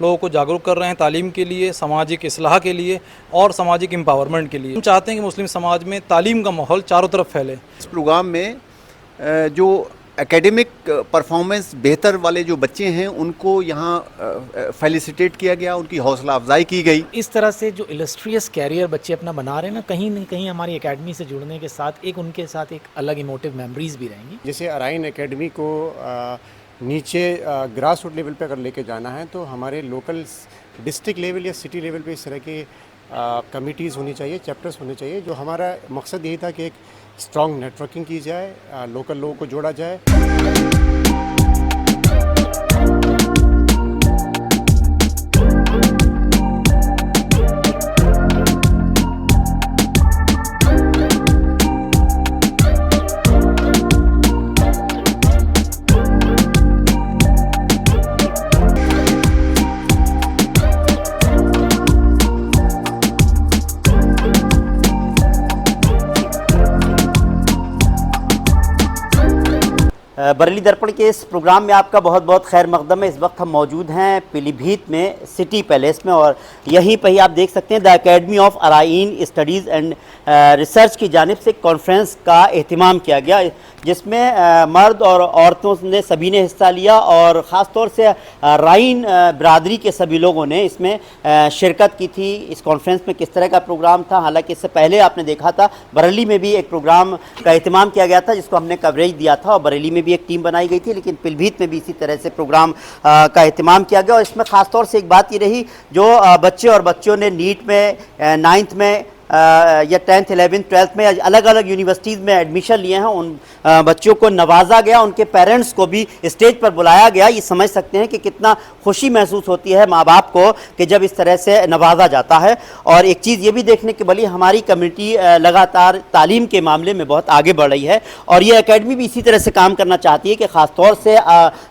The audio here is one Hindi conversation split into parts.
लोगों को जागरूक कर रहे हैं तालीम के लिए, सामाजिक इस्लाह के लिए और सामाजिक एम्पावरमेंट के लिए। हम चाहते हैं कि मुस्लिम समाज में तालीम का माहौल चारों तरफ फैले। इस प्रोग्राम में जो एकेडमिक परफॉर्मेंस बेहतर वाले जो बच्चे हैं उनको यहाँ फेलिसिटेट किया गया, उनकी हौसला अफजाई की गई। इस तरह से जो इलस्ट्रियस कैरियर बच्चे अपना बना रहे हैं ना कहीं हमारी एकेडमी से जुड़ने के साथ उनके साथ एक अलग इमोटिव मेमोरीज भी रहेंगी। जैसे अराइन एकेडमी को नीचे ग्रास रूट लेवल पे अगर लेके जाना है तो हमारे लोकल डिस्ट्रिक्ट लेवल या सिटी लेवल पे इस तरह के कमिटीज़ होनी चाहिए, चैप्टर्स होने चाहिए। जो हमारा मकसद यही था कि एक स्ट्रॉन्ग नेटवर्किंग की जाए, लोकल लोगों को जोड़ा जाए। बरेली दर्पण के इस प्रोग्राम में आपका बहुत बहुत खैर मकदम है। इस वक्त हम मौजूद हैं पीलीभीत में सिटी पैलेस में और यहीं पर ही आप देख सकते हैं the academy of Arain studies and research की जानिब से कॉन्फ्रेंस का एहतमाम किया गया, जिसमें मर्द और औरतों ने सभी ने हिस्सा लिया और ख़ास तौर से राइन बिरादरी के सभी लोगों ने इसमें शिरकत की थी। इस कॉन्फ्रेंस में किस तरह का प्रोग्राम था, हालांकि इससे पहले आपने देखा था बरेली में भी एक प्रोग्राम का एहतमाम किया गया था जिसको हमने कवरेज दिया था और बरेली में भी एक टीम बनाई गई थी, लेकिन पीलीभीत में भी इसी तरह से प्रोग्राम का एहतमाम किया गया। और इसमें ख़ास तौर से एक बात ये रही, जो बच्चे और बच्चों ने नीट में, 9th में या 10th, 11th, 12th में अलग अलग यूनिवर्सिटीज़ में एडमिशन लिए हैं, उन बच्चों को नवाजा गया, उनके पेरेंट्स को भी स्टेज पर बुलाया गया। ये समझ सकते हैं कि कितना खुशी महसूस होती है माँ बाप को कि जब इस तरह से नवाजा जाता है। और एक चीज़ ये भी देखने के बली हमारी कम्युनिटी लगातार तालीम के मामले में बहुत आगे बढ़ रही है और ये एकेडमी भी इसी तरह से काम करना चाहती है कि ख़ास तौर से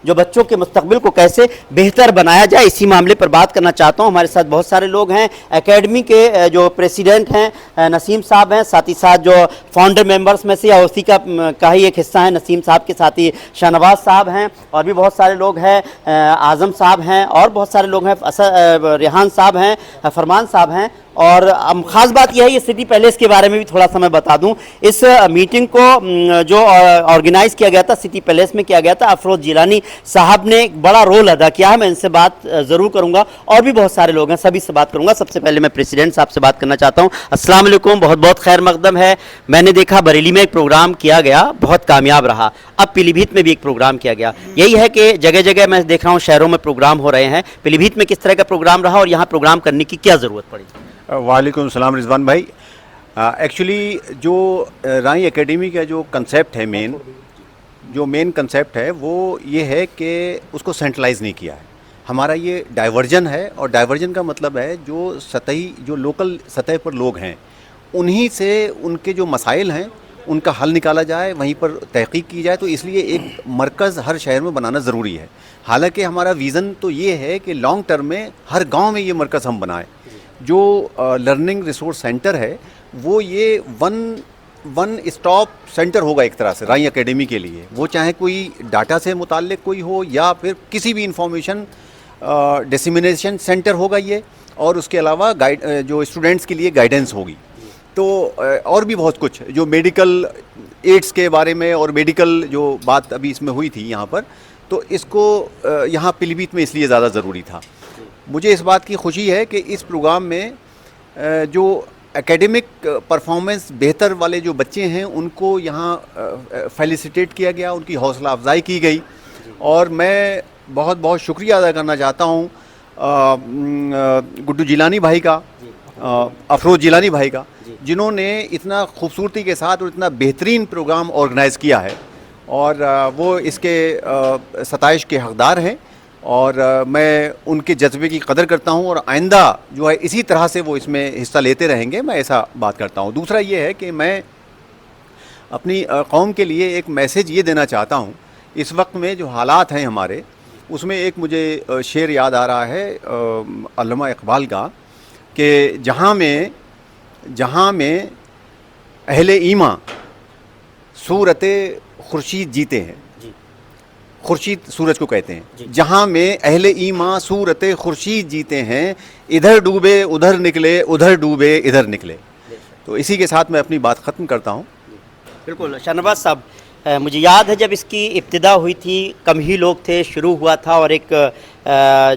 जो बच्चों के मुस्तकबिल को कैसे बेहतर बनाया जाए, इसी मामले पर बात करना चाहता हूँ। हमारे साथ बहुत सारे लोग हैं। एकेडमी के जो प्रेसिडेंट हैं नसीम साहब हैं, साथ ही साथ जो फाउंडर मेंबर्स में से या उसी का ही एक हिस्सा है नसीम साहब के साथ ही शाहनवाज साहब हैं और भी बहुत सारे लोग हैं, आज़म साहब हैं और बहुत सारे लोग हैं, रेहान साहब हैं, फरमान साहब हैं। और ख़ास बात यह है, ये सिटी पैलेस के बारे में भी थोड़ा सा मैं बता दूं। इस मीटिंग को जो ऑर्गेनाइज़ किया गया था सिटी पैलेस में किया गया था, अफरोज़ जिलानी साहब ने एक बड़ा रोल अदा किया है। मैं इनसे बात ज़रूर करूंगा और भी बहुत सारे लोग हैं, सभी से बात करूंगा। सबसे पहले मैं प्रेसिडेंट साहब से बात करना चाहता हूँ। अस्सलाम वालेकुम, बहुत बहुत खैर मकदम है। मैंने देखा बरेली में एक प्रोग्राम किया गया, बहुत कामयाब रहा। अब पीलीभीत में भी एक प्रोग्राम किया गया। यही है कि जगह जगह मैं देख रहा हूँ शहरों में प्रोग्राम हो रहे हैं। पीलीभीत में किस तरह का प्रोग्राम रहा और यहाँ प्रोग्राम करने की क्या ज़रूरत पड़ी? वालेकुम सलाम रिजवान भाई। एक्चुअली जो राई एकेडमी का जो कंसेप्ट है, मेन कंसेप्ट है वो ये है कि उसको सेंट्रलाइज नहीं किया है। हमारा ये डाइवर्जन है और डाइवर्जन का मतलब है जो लोकल सतह पर लोग हैं उन्हीं से उनके जो मसाइल हैं उनका हल निकाला जाए, वहीं पर तहकीक की जाए। तो इसलिए एक मरकज़ हर शहर में बनाना ज़रूरी है। हालांकि हमारा विज़न तो ये है कि लॉन्ग टर्म में हर गांव में ये मरकज़ हम बनाएं। जो लर्निंग रिसोर्स सेंटर है वो ये वन स्टॉप सेंटर होगा एक तरह से राई एकेडमी के लिए। वो चाहे कोई डाटा से मुताल्लिक कोई हो या फिर किसी भी इंफॉर्मेशन डिसेमिनेशन सेंटर होगा ये, और उसके अलावा जो स्टूडेंट्स के लिए गाइडेंस होगी। तो और भी बहुत कुछ जो मेडिकल एड्स के बारे में और मेडिकल जो बात अभी इसमें हुई थी यहाँ पर, तो इसको यहाँ पीलीभीत में इसलिए ज़्यादा ज़रूरी था। मुझे इस बात की खुशी है कि इस प्रोग्राम में जो एकेडमिक परफॉर्मेंस बेहतर वाले जो बच्चे हैं उनको यहाँ फेलिसिटेट किया गया, उनकी हौसला अफजाई की गई। और मैं बहुत बहुत शुक्रिया अदा करना चाहता हूँ गुड्डू जिलानी भाई का, अफरोज़ जिलानी भाई का, जिन्होंने इतना खूबसूरती के साथ और इतना बेहतरीन प्रोग्राम ऑर्गेनाइज़ किया है और वो इसके सताइश के हकदार हैं। और मैं उनके जज्बे की कदर करता हूं और आइंदा जो है इसी तरह से वो इसमें हिस्सा लेते रहेंगे, मैं ऐसा बात करता हूं। दूसरा ये है कि मैं अपनी कौम के लिए एक मैसेज ये देना चाहता हूं। इस वक्त में जो हालात हैं हमारे, उसमें एक मुझे शेर याद आ रहा है अल्लामा इकबाल का कि जहाँ में अहले ईमान सूरत खुर्शीद जीते हैं, खुर्शीद सूरज को कहते हैं, जहाँ में अहले ईमा सूरत खुर्शीद जीते हैं, इधर डूबे उधर निकले, उधर डूबे इधर निकले। तो इसी के साथ मैं अपनी बात ख़त्म करता हूँ। बिल्कुल शाहनवाज साहब, मुझे याद है जब इसकी इब्तिदा हुई थी कम ही लोग थे, शुरू हुआ था और एक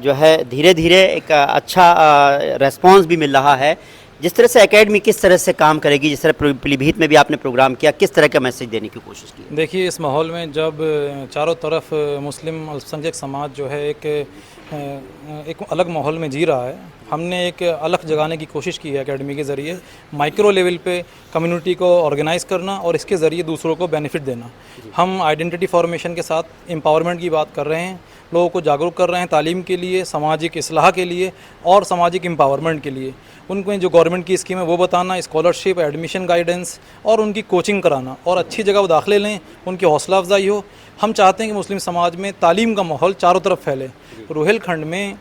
जो है धीरे धीरे एक अच्छा रेस्पॉन्स भी मिल रहा है। जिस तरह से एकेडमी किस तरह से काम करेगी, जिस तरह पीलीभीत में भी आपने प्रोग्राम किया, किस तरह का मैसेज देने की कोशिश की? देखिए, इस माहौल में जब चारों तरफ मुस्लिम अल्पसंख्यक समाज जो है एक अलग माहौल में जी रहा है, हमने एक अलग जगाने की कोशिश की है एकेडमी के ज़रिए, माइक्रो लेवल पे कम्युनिटी को ऑर्गेनाइज़ करना और इसके ज़रिए दूसरों को बेनिफिट देना। हम आइडेंटिटी फॉर्मेशन के साथ एम्पावरमेंट की बात कर रहे हैं, लोगों को जागरूक कर रहे हैं तालीम के लिए, सामाजिक इस्लाह के लिए और सामाजिक एम्पावरमेंट के लिए। उनको जो गवर्नमेंट की स्कीम है वो बताना, स्कॉलरशिप, एडमिशन गाइडेंस और उनकी कोचिंग कराना और अच्छी जगह वो दाखिले लें, उनकी हौसला अफजाई हो। हम चाहते हैं कि मुस्लिम समाज में तालीम का माहौल चारों तरफ फैले। रोहिलखंड में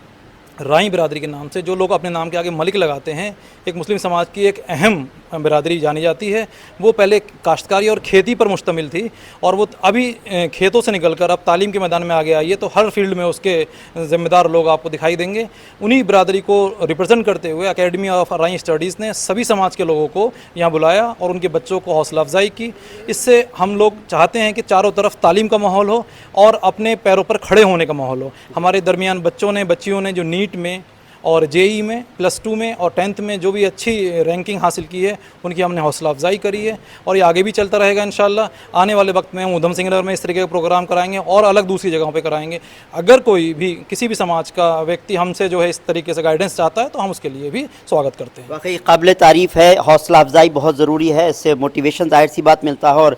राई बिरादरी के नाम से जो लोग अपने नाम के आगे मलिक लगाते हैं, एक मुस्लिम समाज की एक अहम बिरादरी जानी जाती है। वो पहले काश्तकारी और खेती पर मुश्तमिल थी और वो अभी खेतों से निकलकर अब तालीम के मैदान में आगे आई है, तो हर फील्ड में उसके ज़िम्मेदार लोग आपको दिखाई देंगे। उन्हीं बिरादरी को रिप्रेजेंट करते हुए एकेडमी ऑफ राई स्टडीज़ ने सभी समाज के लोगों को यहाँ बुलाया और उनके बच्चों को हौसला अफजाई की। इससे हम लोग चाहते हैं कि चारों तरफ तालीम का माहौल हो और अपने पैरों पर खड़े होने का माहौल हो। हमारे दरमियान बच्चियों ने जो नीट में और जेई में, +2 में और 10th में जो भी अच्छी रैंकिंग हासिल की है, उनकी हमने हौसला अफजाई करी है और ये आगे भी चलता रहेगा इंशाल्लाह। आने वाले वक्त में हम ऊधम सिंह नगर में इस तरीके के प्रोग्राम कराएंगे और अलग दूसरी जगहों पे कराएंगे। अगर कोई भी किसी भी समाज का व्यक्ति हमसे जो है इस तरीके से गाइडेंस चाहता है तो हम उसके लिए भी स्वागत करते हैं। वाकई काबिल तारीफ़ है, हौसला अफजाई बहुत ज़रूरी है, इससे मोटिवेशन ज़ाहिर सी बात मिलता है और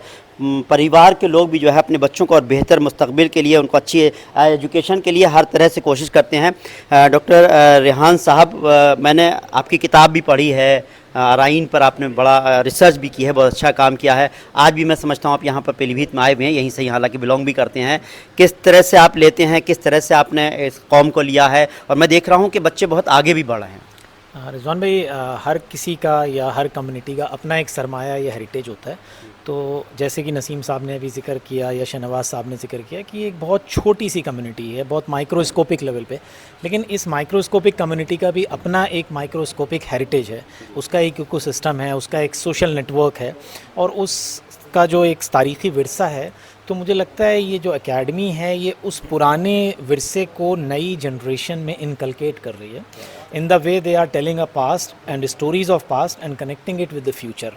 परिवार के लोग भी जो है अपने बच्चों को और बेहतर मुस्तकबिल के लिए, उनको अच्छी एजुकेशन के लिए हर तरह से कोशिश करते हैं। डॉक्टर रेहान साहब, मैंने आपकी किताब भी पढ़ी है, अराइन पर आपने बड़ा रिसर्च भी की है, बहुत अच्छा काम किया है। आज भी मैं समझता हूँ आप यहाँ पर पीलीभीत में आए हुए हैं, यहीं से हालांकि बिलोंग भी करते हैं। किस तरह से आप लेते हैं, किस तरह से आपने इस कौम को लिया है, और मैं देख रहा हूँ कि बच्चे बहुत आगे भी बढ़ रहे हैं। रिजवान भाई, हर किसी का या हर कम्युनिटी का अपना एक सरमाया या हेरिटेज होता है। तो जैसे कि नसीम साहब ने अभी जिक्र किया या शाहनवाज साहब ने जिक्र किया कि एक बहुत छोटी सी कम्युनिटी है, बहुत माइक्रोस्कोपिक लेवल पे, लेकिन इस माइक्रोस्कोपिक कम्युनिटी का भी अपना एक माइक्रोस्कोपिक हेरिटेज है, उसका एक इकोसिस्टम है, उसका एक सोशल नेटवर्क है और उसका जो एक तारीख़ी विरसा है। तो मुझे लगता है ये जो एकेडमी है ये उस पुराने विरसे को नई जनरेशन में इनकलकेट कर रही है, in the way they are telling a past and stories of past and connecting it with the future.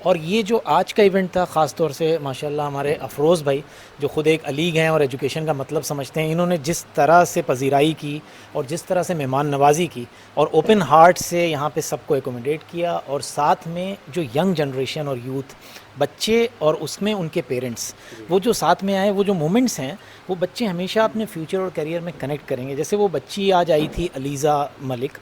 और ये जो आज का इवेंट था, ख़ास तौर से माशाल्लाह हमारे अफरोज़ भाई जो ख़ुद एक अलीग हैं और एजुकेशन का मतलब समझते हैं, इन्होंने जिस तरह से पजीराई की और जिस तरह से मेहमान नवाजी की और ओपन हार्ट से यहाँ पे सबको एकोमोडेट किया, और साथ में जो यंग जनरेशन और यूथ, बच्चे और उसमें उनके पेरेंट्स, वो जो साथ में आए, वो जो मोमेंट्स हैं वो बच्चे हमेशा अपने फ्यूचर और करियर में कनेक्ट करेंगे। जैसे वो बच्ची आज आई थी अलीज़ा मलिक,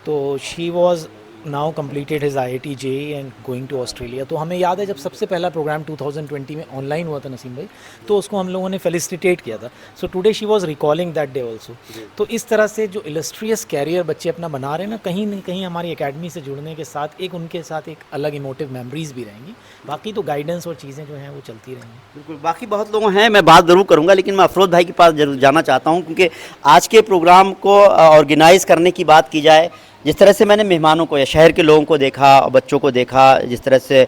तो she was now completed his IIT JEE and going to Australia. तो हमें याद है जब सबसे पहला प्रोग्राम 2020 में ऑनलाइन हुआ था नसीम भाई, तो उसको हम लोगों ने फेलिसिटेट किया था। So today she was recalling that day also. तो इस तरह से जो इलस्ट्रियस कैरियर बच्चे अपना बना रहे हैं ना, कहीं ना कहीं हमारी एकेडमी से जुड़ने के साथ एक उनके साथ एक अलग इमोटिव मेमोरीज भी रहेंगी। बाकी तो गाइडेंस और चीज़ें जो हैं वो चलती रहेंगी। बिल्कुल, बाकी बहुत लोग हैं, मैं बात ज़रूर करूंगा, लेकिन मैं अफरोज़ भाई के पास जरूर जाना चाहता हूं, क्योंकि आज के प्रोग्राम को ऑर्गेनाइज़ करने की बात की जाए, जिस तरह से मैंने मेहमानों को या शहर के लोगों को देखा और बच्चों को देखा, जिस तरह से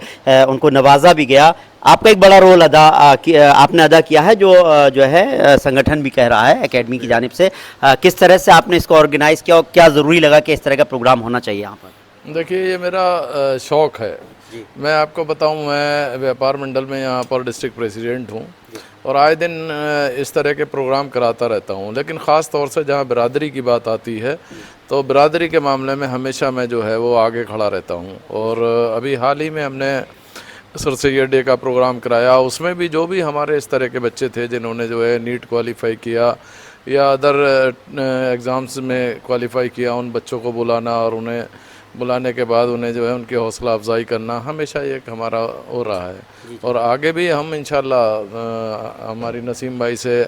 उनको नवाजा भी गया, आपका एक बड़ा रोल आपने अदा किया है, जो है संगठन भी कह रहा है एकेडमी की जानिब से। किस तरह से आपने इसको ऑर्गेनाइज़ किया और क्या ज़रूरी लगा कि इस तरह का प्रोग्राम होना चाहिए यहाँ पर? देखिए, ये मेरा शौक़ है। मैं आपको बताऊं, मैं व्यापार मंडल में यहाँ पर डिस्ट्रिक्ट प्रेसिडेंट हूँ और आए दिन इस तरह के प्रोग्राम कराता रहता हूँ, लेकिन ख़ास तौर से जहाँ बिरादरी की बात आती है तो बिरादरी के मामले में हमेशा मैं जो है वो आगे खड़ा रहता हूँ। और अभी हाल ही में हमने सर सैयद डे का प्रोग्राम कराया, उसमें भी जो भी हमारे इस तरह के बच्चे थे जिन्होंने जो है नीट क्वालिफाई किया या अदर एग्ज़ाम्स में क्वालिफाई किया, उन बच्चों को बुलाना और उन्हें बुलाने के बाद उन्हें जो है उनकी हौसला अफजाई करना हमेशा एक हमारा हो रहा है। और आगे भी हम इंशाल्लाह हमारी नसीम भाई से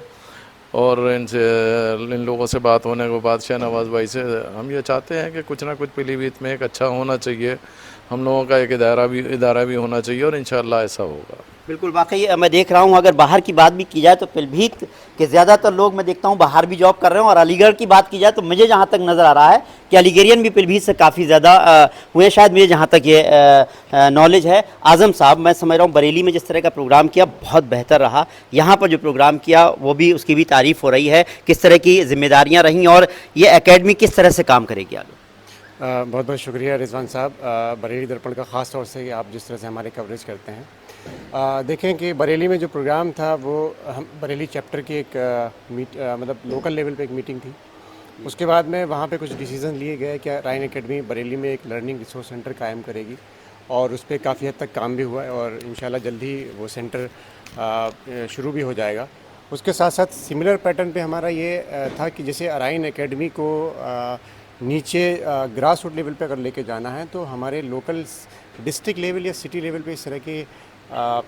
और इन लोगों से बात होने के बाद शाहनवाज भाई से हम ये चाहते हैं कि कुछ ना कुछ पीलीभीत में एक अच्छा होना चाहिए, हम लोगों का एक इदारा भी होना चाहिए और इंशाल्लाह ऐसा होगा। बिल्कुल, वाकई मैं देख रहा हूँ अगर बाहर की बात भी की जाए तो पीलीभीत के ज़्यादातर लोग मैं देखता हूँ बाहर भी जॉब कर रहे हैं, और अलीगढ़ की बात की जाए तो मुझे जहाँ तक नज़र आ रहा है कि अलीगरियन भी पीलीभीत से काफ़ी ज़्यादा हुए, शायद मुझे जहाँ तक ये नॉलेज है। आज़म साहब, मैं समझ रहा हूँ बरेली में जिस तरह का प्रोग्राम किया बहुत बेहतर रहा, यहाँ पर जो प्रोग्राम किया वो भी, उसकी भी तारीफ़ हो रही है, किस तरह की जिम्मेदारियाँ रहीं और ये एकेडमी किस तरह से काम करेगी आगे? बहुत बहुत शुक्रिया रिजवान साहब, बरेली दर्पण का ख़ास तौर से आप जिस तरह से हमारे कवरेज करते हैं। देखें कि बरेली में जो प्रोग्राम था वो हम बरेली चैप्टर की एक मतलब लोकल लेवल पे एक मीटिंग थी। उसके बाद में वहाँ पे कुछ डिसीजन लिए गए कि राइन एकेडमी बरेली में एक लर्निंग रिसोर्स सेंटर कायम करेगी, और उस पर काफ़ी हद तक काम भी हुआ है और इंशाल्लाह जल्दी वो सेंटर शुरू भी हो जाएगा। उसके साथ साथ सिमिलर पैटर्न पे हमारा ये था कि जैसे अराइन एकेडमी को नीचे ग्रास रूट लेवल पे अगर लेके जाना है तो हमारे लोकल डिस्ट्रिक्ट लेवल या सिटी लेवल पे इस तरह के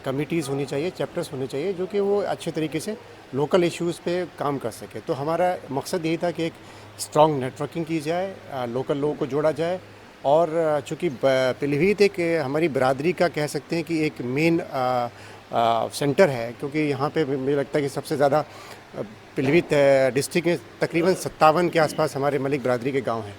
कमिटीज़ होनी चाहिए, चैप्टर्स होने चाहिए जो कि वो अच्छे तरीके से लोकल इश्यूज़ पे काम कर सके। तो हमारा मकसद यही था कि एक स्ट्रॉन्ग नेटवर्किंग की जाए, लोकल लोगों को जोड़ा जाए, और चूँकि पीलीभीत एक हमारी बरादरी का कह सकते हैं कि एक मेन सेंटर है, क्योंकि यहाँ पे मुझे लगता है कि सबसे ज़्यादा पीलीभीत डिस्ट्रिक्ट में तकरीबन 57 के आसपास हमारे मलिक बरादरी के गांव हैं,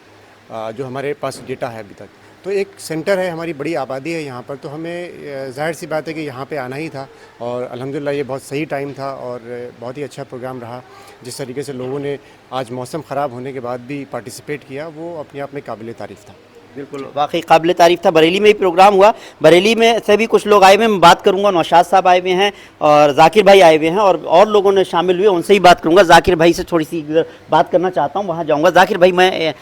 जो हमारे पास डेटा है अभी तक। तो एक सेंटर है, हमारी बड़ी आबादी है यहाँ पर, तो हमें जाहिर सी बात है कि यहाँ पे आना ही था, और अल्हम्दुलिल्लाह ये बहुत सही टाइम था और बहुत ही अच्छा प्रोग्राम रहा। जिस तरीके से लोगों ने आज मौसम ख़राब होने के बाद भी पार्टिसिपेट किया वो अपने आप में काबिल तारीफ़ था। बिल्कुल, वाकई काबिल तारीफ़ था। बरेली में ही प्रोग्राम हुआ, बरेली में से भी कुछ लोग आए हुए हैं, मैं बात करूंगा, नौशाद साहब आए हुए हैं और जाकिर भाई आए हुए हैं, और लोगों ने शामिल हुए, उनसे ही बात करूंगा। जाकिर भाई से थोड़ी सी बात करना चाहता हूं, वहां जाऊंगा। जाकिर भाई, मैं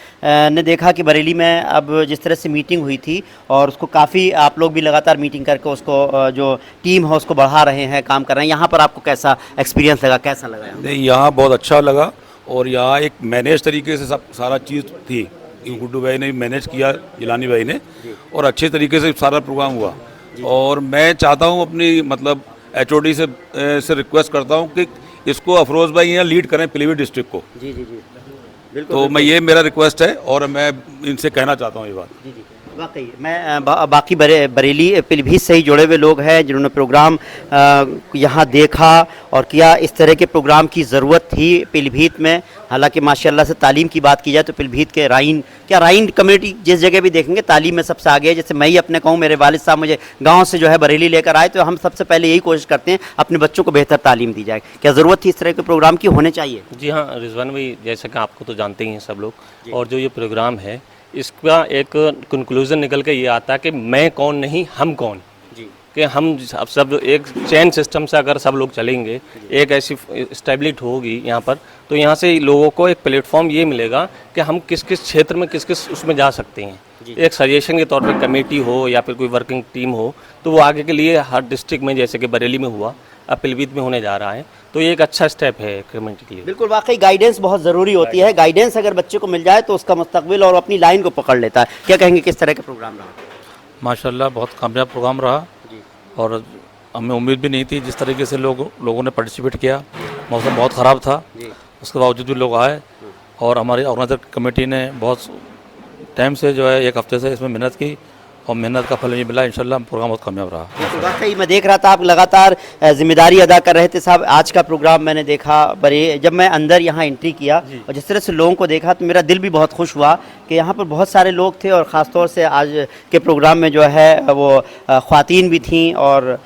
ने देखा कि बरेली में अब जिस तरह से मीटिंग हुई थी और उसको काफ़ी आप लोग भी लगातार मीटिंग करके उसको जो टीम है उसको बढ़ा रहे हैं, काम कर रहे हैं, यहाँ पर आपको कैसा एक्सपीरियंस लगा, कैसा लगा? नहीं, यहाँ बहुत अच्छा लगा, और यहाँ एक मैनेज तरीके से सब सारा चीज़ थी, गुड्डू भाई ने मैनेज किया, जिलानी भाई ने, और अच्छे तरीके से सारा प्रोग्राम हुआ। और मैं चाहता हूँ अपनी मतलब HOD से रिक्वेस्ट करता हूँ कि इसको अफरोज़ भाई यहाँ लीड करें पीलीभीत डिस्ट्रिक्ट को। जी जी जी, बिल्कुल। तो मैं ये मेरा रिक्वेस्ट है और मैं इनसे कहना चाहता हूँ ये बात। जी जी, वाकई मैं बाकी बरेली पीलीभीत से ही जुड़े हुए लोग हैं जिन्होंने प्रोग्राम यहाँ देखा और किया। इस तरह के प्रोग्राम की ज़रूरत थी पीलीभीत में। हालांकि माशाल्लाह से तालीम की बात की जाए तो पीलीभीत के राइन कम्युनिटी जिस जगह भी देखेंगे तालीम में सबसे आगे है। जैसे मैं ही अपने कहूँ, मेरे वालिद साहब मुझे गाँव से जो है बरेली लेकर आए, तो हम सबसे पहले यही कोशिश करते हैं अपने बच्चों को बेहतर तालीम दी जाए। क्या ज़रूरत थी इस तरह के प्रोग्राम की, होने चाहिए? जी हाँ रिजवान भाई, जैसा कि आपको तो जानते ही हैं सब लोग, और जो ये प्रोग्राम है इसका एक कंक्लूजन निकल के ये आता है कि मैं कौन नहीं हम कौन जी, कि हम सब एक चेन सिस्टम से अगर सब लोग चलेंगे, एक ऐसी स्टेबिलिटी होगी यहाँ पर, तो यहाँ से लोगों को एक प्लेटफॉर्म ये मिलेगा कि हम किस किस क्षेत्र में किस किस उसमें जा सकते हैं। एक सजेशन के तौर पे कमेटी हो या फिर कोई वर्किंग टीम हो, तो वो आगे के लिए हर डिस्ट्रिक्ट में, जैसे कि बरेली में हुआ, अब पीलीभीत में होने जा रहा है, तो ये एक अच्छा स्टेप है कम्युनिटी के लिए। बिल्कुल, वाकई गाइडेंस बहुत ज़रूरी होती है। गाइडेंस अगर बच्चे को मिल जाए तो उसका मुस्तकबिल और अपनी लाइन को पकड़ लेता है। क्या कहेंगे, किस तरह का प्रोग्राम रहा? माशाल्लाह बहुत कामयाब प्रोग्राम रहा, और हमें उम्मीद भी नहीं थी जिस तरीके से लोगों ने पार्टिसिपेट किया। मौसम बहुत ख़राब था, उसके बावजूद भी लोग आए, और हमारी ऑर्गेनाइजर कमेटी ने बहुत टाइम से जो है 1 हफ्ते से इसमें मेहनत की, और मेहनत का फल ये मिला। इंशाल्लाह प्रोग्राम बहुत कामयाब रहा। तो वाकई मैं देख रहा था आप लगातार जिम्मेदारी अदा कर रहे थे साहब। आज का प्रोग्राम मैंने देखा, जब मैं अंदर यहाँ एंट्री किया और जिस तरह से लोगों को देखा तो मेरा दिल भी बहुत खुश हुआ कि यहाँ पर बहुत सारे लोग थे, और ख़ास तौर से आज के प्रोग्राम में जो है वो ख़वातीन भी थीं, और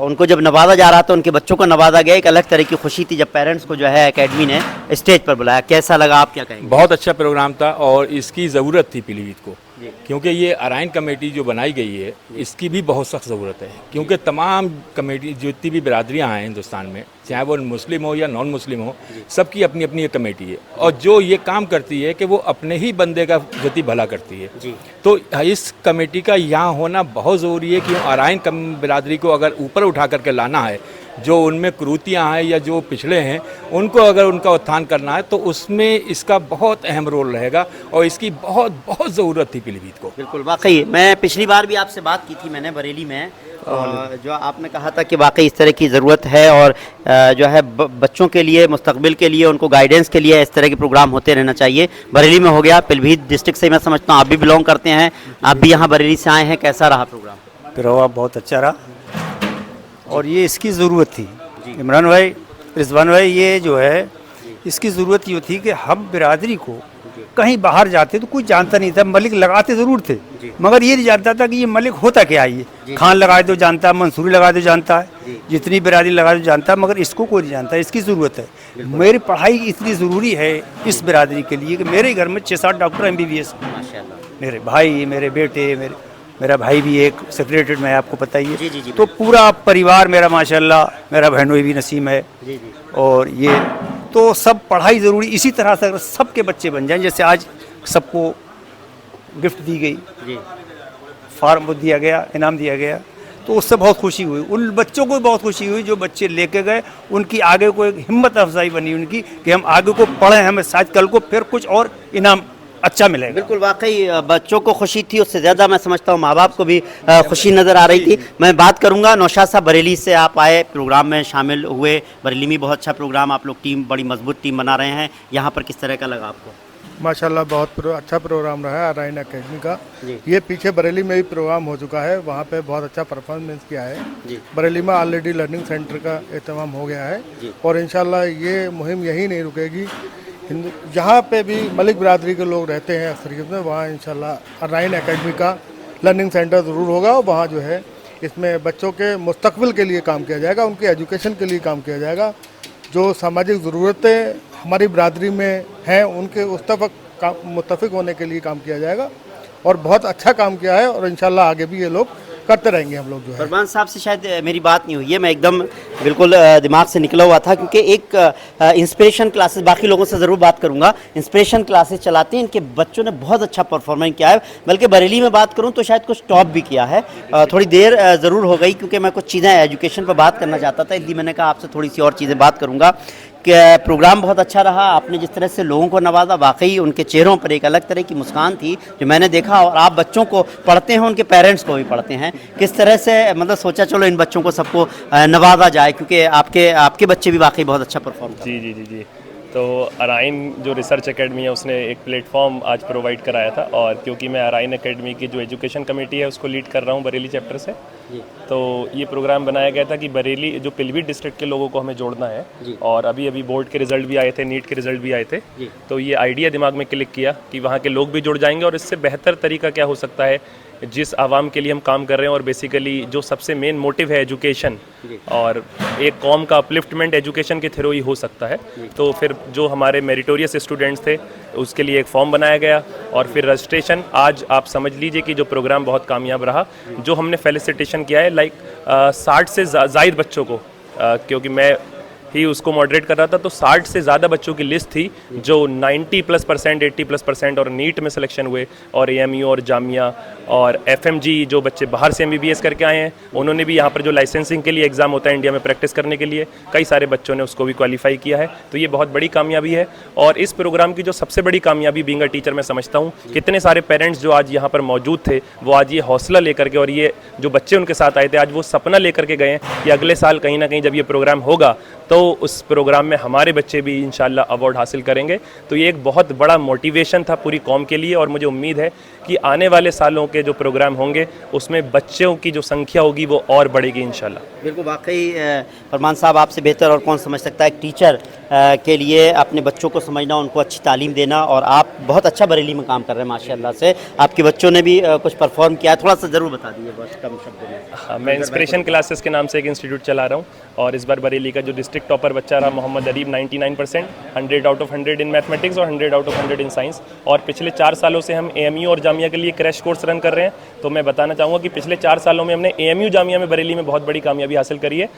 उनको जब नवाजा जा रहा था, उनके बच्चों को नवाजा गया। एक अलग तरह की खुशी थी जब पेरेंट्स को जो है एकेडमी ने स्टेज पर बुलाया। कैसा लगा, आप क्या कहेंगे? बहुत अच्छा प्रोग्राम था, और इसकी ज़रूरत थी पीलीभीत को, क्योंकि ये अराइन कमेटी जो बनाई गई है इसकी भी बहुत सख्त ज़रूरत है, क्योंकि तमाम कमेटी जितनी भी बिरादरियाँ हैं हिंदुस्तान में, चाहे वो मुस्लिम हो या नॉन मुस्लिम हो, सबकी अपनी अपनी एक कमेटी है, और जो ये काम करती है कि वो अपने ही बंदे का जति भला करती है। तो इस कमेटी का यहाँ होना बहुत ज़रूरी है कि अराइन बिरादरी को अगर ऊपर उठा करके लाना है, जो उनमें कुरीतियाँ हैं या जो पिछड़े हैं उनको अगर उनका उत्थान करना है, तो उसमें इसका बहुत अहम रोल रहेगा, और इसकी बहुत बहुत ज़रूरत थी पीलीभीत को। बिल्कुल, वाकई मैं पिछली बार भी आपसे बात की थी मैंने बरेली में, जो आपने कहा था कि वाकई इस तरह की ज़रूरत है, और जो है बच्चों के लिए, मुस्तकबिल के लिए, उनको गाइडेंस के लिए इस तरह के प्रोग्राम होते रहना चाहिए। बरेली में हो गया, पीलीभीत डिस्ट्रिक्ट से मैं समझता हूँ आप भी बिलोंग करते हैं, आप भी यहाँ बरेली से आए हैं, कैसा रहा प्रोग्राम? प्रोग्राम बहुत अच्छा रहा, और ये इसकी ज़रूरत थी। इमरान भाई, रिजवान भाई, ये जो है इसकी ज़रूरत ये थी कि हम बिरादरी को कहीं बाहर जाते तो कोई जानता नहीं था। मलिक लगाते ज़रूर थे मगर ये नहीं जानता था कि ये मलिक होता क्या है। ये खान लगाए तो जानता है, मंसूरी लगाए तो जानता है, जितनी बिरादरी लगाए तो जानता है, मगर इसको कोई नहीं जानता। इसकी ज़रूरत है। मेरी पढ़ाई इतनी ज़रूरी है इस बिरादरी के लिए कि मेरे घर में 6-7 डॉक्टर MBBS, मेरे भाई, मेरे बेटे, मेरा भाई भी एक सेक्रेटरी में है, आपको पता ही है। तो पूरा परिवार मेरा माशाल्लाह, मेरा बहनोई भी नसीम है। और ये तो सब पढ़ाई ज़रूरी, इसी तरह से अगर सबके बच्चे बन जाएं, जैसे आज सबको गिफ्ट दी गई, फार्म दिया गया, इनाम दिया गया, तो उससे बहुत खुशी हुई। उन बच्चों को भी बहुत खुशी हुई जो बच्चे लेके गए, उनकी आगे को एक हिम्मत अफजाई बनी उनकी कि हम आगे को पढ़ें, हमें शायद कल को फिर कुछ और इनाम अच्छा मिलेगा। बिल्कुल, वाकई बच्चों को खुशी थी, उससे ज़्यादा मैं समझता हूँ माँ बाप को भी खुशी नज़र आ रही थी। मैं बात करूँगा नौशाद साहब, बरेली से आप आए, प्रोग्राम में शामिल हुए। बरेली में बहुत अच्छा प्रोग्राम, आप लोग टीम, बड़ी मजबूत टीम बना रहे हैं। यहाँ पर किस तरह का लगा आपको? माशाल्लाह बहुत अच्छा प्रोग्राम रहा है अराइन एकेडमी का। ये पीछे बरेली में भी प्रोग्राम हो चुका है, वहाँ पे बहुत अच्छा परफॉर्मेंस किया है। बरेली में ऑलरेडी लर्निंग सेंटर का एहतमाम हो गया है और इंशाल्लाह ये मुहिम यही नहीं रुकेगी। जहाँ पे भी मलिक बिरादरी के लोग रहते हैं अक्सरियत में, वहाँ इंशाल्लाह अराइन एकेडमी का लर्निंग सेंटर ज़रूर होगा और वहाँ जो है इसमें बच्चों के मुस्तकबिल के लिए काम किया जाएगा, उनके एजुकेशन के लिए काम किया जाएगा। जो सामाजिक ज़रूरतें हमारी बिरादरी में हैं उनके उस तक मुत्तफिक होने के लिए काम किया जाएगा और बहुत अच्छा काम किया है और इंशाल्लाह आगे भी ये लोग करते रहेंगे। हम लोग जो है, फरमान साहब से शायद मेरी बात नहीं हुई है, मैं एकदम बिल्कुल दिमाग से निकला हुआ था, क्योंकि एक इंस्पिरेशन क्लासेस, बाकी लोगों से ज़रूर बात करूंगा, इंस्पिरेशन क्लासेस चलाते हैं, इनके बच्चों ने बहुत अच्छा परफॉर्मेंस किया है। बल्कि बरेली में बात करूं तो शायद कुछ टॉप भी किया है। थोड़ी देर ज़रूर हो गई क्योंकि मैं कुछ चीज़ें एजुकेशन पर बात करना चाहता था, इसलिए मैंने कहा आपसे थोड़ी सी और चीज़ें बात करूँगा। कि प्रोग्राम बहुत अच्छा रहा, आपने जिस तरह से लोगों को नवाजा, वाकई उनके चेहरों पर एक अलग तरह की मुस्कान थी जो मैंने देखा। और आप बच्चों को पढ़ते हैं, उनके पेरेंट्स को भी पढ़ते हैं, किस तरह से मतलब सोचा चलो इन बच्चों को सबको नवाजा जाए, क्योंकि आपके बच्चे भी वाकई बहुत अच्छा परफॉर्म कर रहे हैं। जी। तो अराइन जो रिसर्च एकेडमी है उसने एक प्लेटफॉर्म आज प्रोवाइड कराया था, और क्योंकि मैं अराइन एकेडमी की जो एजुकेशन कमेटी है उसको लीड कर रहा हूँ बरेली चैप्टर से, तो ये प्रोग्राम बनाया गया था कि बरेली जो पीलीभीत डिस्ट्रिक्ट के लोगों को हमें जोड़ना है। और अभी बोर्ड के रिजल्ट भी आए थे, नीट के रिजल्ट भी आए थे, तो ये आइडिया दिमाग में क्लिक किया कि वहाँ के लोग भी जुड़ जाएंगे और इससे बेहतर तरीका क्या हो सकता है जिस आवाम के लिए हम काम कर रहे हैं। और बेसिकली जो सबसे मेन मोटिव है एजुकेशन, और एक कौम का अपलिफ्टमेंट एजुकेशन के थ्रू ही हो सकता है। तो फिर जो हमारे मेरिटोरियस स्टूडेंट्स थे उसके लिए एक फॉर्म बनाया गया और फिर रजिस्ट्रेशन, आज आप समझ लीजिए कि जो प्रोग्राम बहुत कामयाब रहा। जो हमने फेलिसिटेशन किया है 60 से ज़ायद बच्चों को, क्योंकि मैं ही उसको मॉडरेट कर रहा था, तो 60 से ज़्यादा बच्चों की लिस्ट थी जो 90+%, 80+% और नीट में सिलेक्शन हुए, और AMU और जामिया और FMG जो बच्चे बाहर से MBBS करके आए हैं उन्होंने भी यहाँ पर जो लाइसेंसिंग के लिए एग्ज़ाम होता है इंडिया में प्रैक्टिस करने के लिए, कई सारे बच्चों ने उसको भी क्वालिफाई किया है। तो ये बहुत बड़ी कामयाबी है। और इस प्रोग्राम की जो सबसे बड़ी कामयाबी बीइंग अ टीचर मैं समझता हूँ, कितने सारे पेरेंट्स जो आज यहाँ पर मौजूद थे वो आज ये हौसला लेकर के, और ये जो बच्चे उनके साथ आए थे आज वो सपना लेकर के गए हैं कि अगले साल कहीं ना कहीं जब ये प्रोग्राम होगा तो उस प्रोग्राम में हमारे बच्चे भी इंशाल्लाह अवार्ड हासिल करेंगे। तो ये एक बहुत बड़ा मोटिवेशन था पूरी कौम के लिए, और मुझे उम्मीद है कि आने वाले सालों के जो प्रोग्राम होंगे उसमें बच्चों की जो संख्या होगी वो और बढ़ेगी इंशाल्लाह। बिल्कुल, वाकई फरमान साहब आपसे बेहतर और कौन समझ सकता है। एक टीचर के लिए अपने बच्चों को समझना, उनको अच्छी तालीम देना, और आप बहुत अच्छा बरेली में काम कर रहे हैं माशाल्लाह से। आपके बच्चों ने भी कुछ परफॉर्म किया, थोड़ा सा ज़रूर बता दीजिए बस कम शब्दों में। हाँ, मैं इंस्पिरेशन क्लासेस के नाम से एक इंस्टीट्यूट चला रहा हूँ, और इस बार बरेली का जो डिस्ट्रिक्ट टॉपर बच्चा रहा Mohammad Arib 99%, 100 out of 100 in mathematics और 100 आउट ऑफ 100 इन साइंस। और पिछले 4 सालों से हम AMU और जामिया के लिए क्रैश कोर्स रन कर रहे हैं। तो मैं बताना चाहूँगा कि पिछले 4 सालों में हमने AMU जामिया में बरेली में बहुत बड़ी कामयाबी हासिल करी है।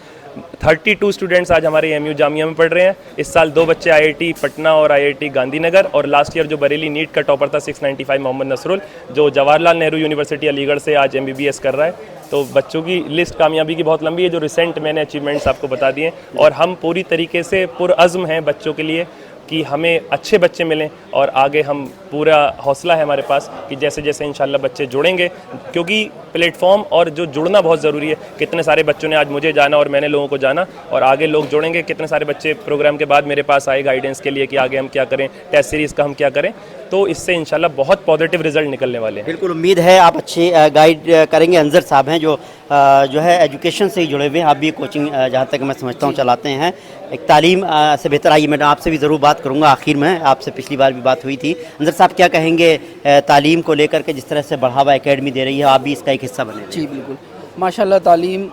32 स्टूडेंट्स आज हमारे AMU जामिया में पढ़ रहे हैं। इस साल 2 बच्चे IIT पटना और IIT गांधीनगर, और लास्ट ईयर जो बरेली नीट का टॉपर था 695 मोहम्मद नसरुल, जो जवाहरलाल नेहरू यूनिवर्सिटी अलीगढ़ से आज MBBS कर रहा है। तो बच्चों की लिस्ट कामयाबी की बहुत लंबी है, जो रिसेंट मैंने अचीवमेंट्स आपको बता दिए। और हम पूरी तरीके से पुरअज़्म हैं बच्चों के लिए कि हमें अच्छे बच्चे मिलें, और आगे हम पूरा हौसला है हमारे पास कि जैसे जैसे इंशाल्लाह बच्चे जुड़ेंगे, क्योंकि प्लेटफॉर्म और जो जुड़ना बहुत ज़रूरी है। कितने सारे बच्चों ने आज मुझे जाना और मैंने लोगों को जाना, और आगे लोग जुड़ेंगे। कितने सारे बच्चे प्रोग्राम के बाद मेरे पास आए गाइडेंस के लिए कि आगे हम क्या करें, टेस्ट सीरीज़ का हम क्या करें। तो इससे इंशाल्लाह बहुत पॉजिटिव रिजल्ट निकलने वाले हैं। बिल्कुल उम्मीद है आप अच्छे गाइड करेंगे। अंजर साहब हैं जो है एजुकेशन से ही जुड़े हुए हैं, आप भी कोचिंग जहाँ तक मैं समझता हूँ चलाते हैं। एक तालीम से बेहतर आइए, मैडम आपसे भी ज़रूर बात करूँगा आखिर में, आपसे पिछली बार भी बात हुई थी। अंजर साहब क्या कहेंगे तालीम को लेकर के, जिस तरह से बढ़ावा एकेडमी दे रही है, आप भी इसका एक हिस्सा बने? जी बिल्कुल, माशाल्लाह तालीम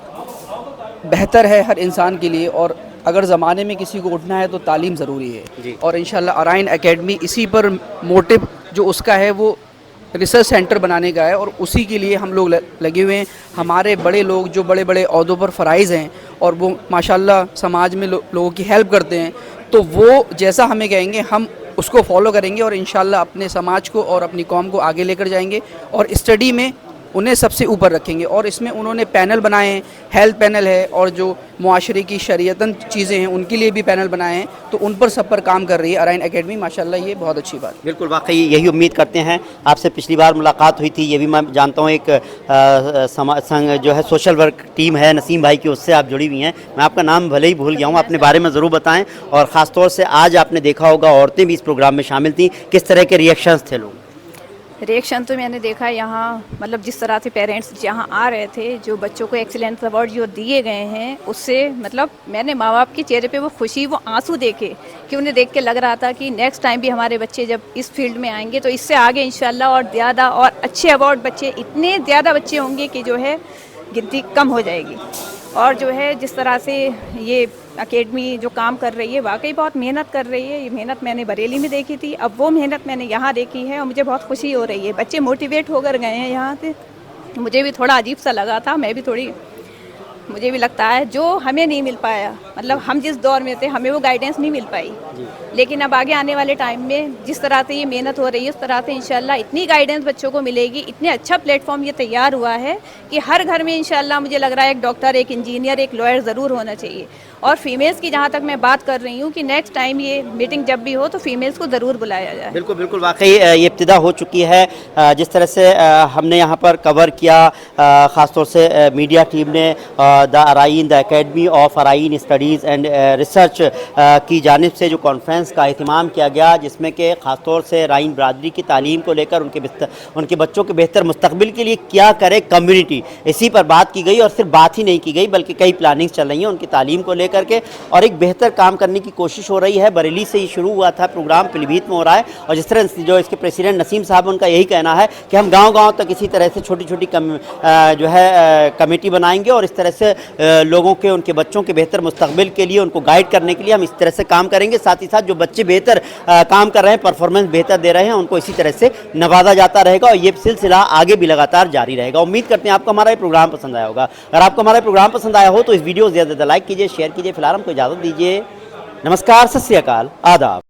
बेहतर है हर इंसान के लिए, और अगर ज़माने में किसी को उठना है तो तालीम ज़रूरी है। और इंशाल्लाह अराइन एकेडमी इसी पर मोटिव जो उसका है वो रिसर्च सेंटर बनाने का है, और उसी के लिए हम लोग लगे हुए हैं। हमारे बड़े लोग जो बड़े बड़े ओहदों पर फ़राइज़ हैं और वो माशाल्लाह समाज में लोगों की हेल्प करते हैं, तो वो जैसा हमें कहेंगे हम उसको फॉलो करेंगे और इंशाल्लाह अपने समाज को और अपनी कौम को आगे लेकर जाएंगे और स्टडी में उन्हें सबसे ऊपर रखेंगे। और इसमें उन्होंने पैनल बनाए हैं, हेल्थ पैनल है, और जो मुआशरे की शरीयतन चीज़ें हैं उनके लिए भी पैनल बनाए हैं, तो उन पर सब पर काम कर रही है अराइन एकेडमी। माशाल्लाह ये बहुत अच्छी बात। बिल्कुल, वाकई यही उम्मीद करते हैं। आपसे पिछली बार मुलाकात हुई थी, ये भी मैं जानता हूँ, एक संघ जो है सोशल वर्क टीम है नसीम भाई की, उससे आप जुड़ी हुई हैं। मैं आपका नाम भले ही भूल गया हूँ, अपने बारे में ज़रूर बताएँ। और ख़ास तौर से आज आपने देखा होगा औरतें भी इस प्रोग्राम में शामिल थी, किस तरह के रिएक्शंस थे लोग? रिएक्शन तो मैंने देखा यहाँ, मतलब जिस तरह से पेरेंट्स यहाँ आ रहे थे, जो बच्चों को एक्सीलेंस अवार्ड जो दिए गए हैं, उससे मतलब मैंने माँ बाप के चेहरे पे वो खुशी, वो आंसू देखे कि उन्हें देख के लग रहा था कि नेक्स्ट टाइम भी हमारे बच्चे जब इस फील्ड में आएंगे तो इससे आगे इंशाल्लाह और ज़्यादा और अच्छे अवार्ड बच्चे, इतने ज़्यादा बच्चे होंगे कि जो है गिनती कम हो जाएगी। और जो है जिस तरह से ये एकेडमी जो काम कर रही है, वाकई बहुत मेहनत कर रही है। ये मेहनत मैंने बरेली में देखी थी, अब वो मेहनत मैंने यहाँ देखी है और मुझे बहुत खुशी हो रही है। बच्चे मोटिवेट होकर गए हैं यहाँ से, मुझे भी थोड़ा अजीब सा लगा था, मुझे भी लगता है जो हमें नहीं मिल पाया, मतलब हम जिस दौर में थे हमें वो गाइडेंस नहीं मिल पाई, लेकिन अब आगे आने वाले टाइम में जिस तरह से ये मेहनत हो रही है उस तरह से इंशाल्लाह इतनी गाइडेंस बच्चों को मिलेगी। इतने अच्छा प्लेटफॉर्म ये तैयार हुआ है कि हर घर में इंशाल्लाह मुझे लग रहा है एक डॉक्टर, एक इंजीनियर, एक लॉयर ज़रूर होना चाहिए। और फीमेल्स की जहाँ तक मैं बात कर रही हूँ कि नेक्स्ट टाइम ये मीटिंग जब भी हो तो फीमेल्स को ज़रूर बुलाया जाए। बिल्कुल बिल्कुल, वाकई ये इब्तिदा हो चुकी है। जिस तरह से हमने यहाँ पर कवर किया, ख़ासतौर से मीडिया टीम ने the Arain, the academy of Arain studies and research की जानिब से जो कॉन्फ्रेंस का अहतमाम किया गया, जिसमें कि ख़ासतौर से अराइन बरादरी की तालीम को लेकर उनके बच्चों के बेहतर मुस्तकबिल के लिए क्या करे कम्युनिटी, इसी पर बात की गई। और सिर्फ बात ही नहीं की गई बल्कि कई प्लानिंग्स चल रही हैं उनकी तालीम को लेकर के, और एक बेहतर काम करने की कोशिश हो रही है। बरेली से ही शुरू हुआ था प्रोग्राम, पीलीभीत में हो रहा है, और जिस तरह जो इसके प्रेसिडेंट नसीम साहब, उनका यही कहना है कि हम गांव-गांव तक इसी तरह से छोटी छोटी जो है कमेटी बनाएंगे और इस तरह से लोगों के, उनके बच्चों के बेहतर मुस्तकबिल के लिए, उनको गाइड करने के लिए हम इस तरह से काम करेंगे। साथ ही साथ जो बच्चे बेहतर काम कर रहे हैं, परफॉर्मेंस बेहतर दे रहे हैं, उनको इसी तरह से नवाजा जाता रहेगा और ये सिलसिला आगे भी लगातार जारी रहेगा। उम्मीद करते हैं आपको हमारा ये प्रोग्राम पसंद आया होगा। अगर आपको हमारा प्रोग्राम पसंद आया हो तो इस वीडियो को ज़्यादा लाइक कीजिए, शेयर कीजिए। फिलहाल हमको इजाज़त दीजिए। नमस्कार, सत श्री अकाल, आदाब।